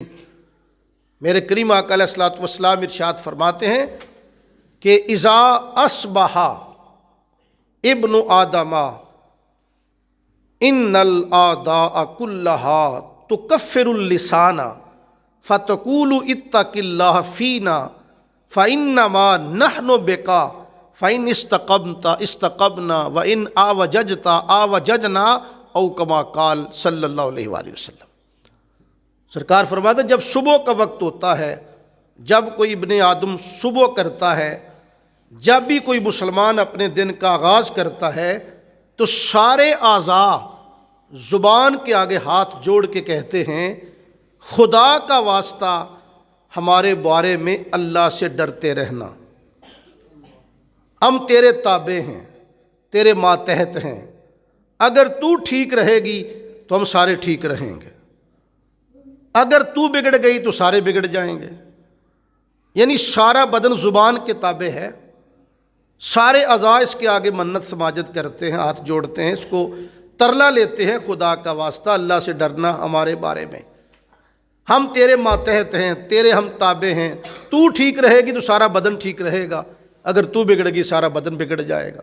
میرے کریم آقا علیہ الصلوۃ والسلام ارشاد فرماتے ہیں کہ اذا اصبح ابن آدم ان الاعداء كلها تكفر اللسان فتقول اتق الله فينا فانما نحن بك فان استقمت استقمنا وان اعوججت اعوججنا او كما قال صلی اللہ علیہ وآلہ وسلم۔ سرکار فرماتے ہیں جب صبح کا وقت ہوتا ہے، جب کوئی ابن آدم صبح کرتا ہے، جب بھی کوئی مسلمان اپنے دن کا آغاز کرتا ہے تو سارے اعضاء زبان کے آگے ہاتھ جوڑ کے کہتے ہیں خدا کا واسطہ ہمارے بارے میں اللہ سے ڈرتے رہنا، ہم تیرے تابع ہیں، تیرے ماتحت ہیں، اگر تو ٹھیک رہے گی تو ہم سارے ٹھیک رہیں گے، اگر تو بگڑ گئی تو سارے بگڑ جائیں گے۔ یعنی سارا بدن زبان کے تابع ہے، سارے اعضاء اس کے آگے منت سماجت کرتے ہیں، ہاتھ جوڑتے ہیں، اس کو ترلا لیتے ہیں خدا کا واسطہ اللہ سے ڈرنا ہمارے بارے میں، ہم تیرے ماتحت ہیں، تیرے ہم تابع ہیں، تو ٹھیک رہے گی تو سارا بدن ٹھیک رہے گا، اگر تو بگڑ گی سارا بدن بگڑ جائے گا۔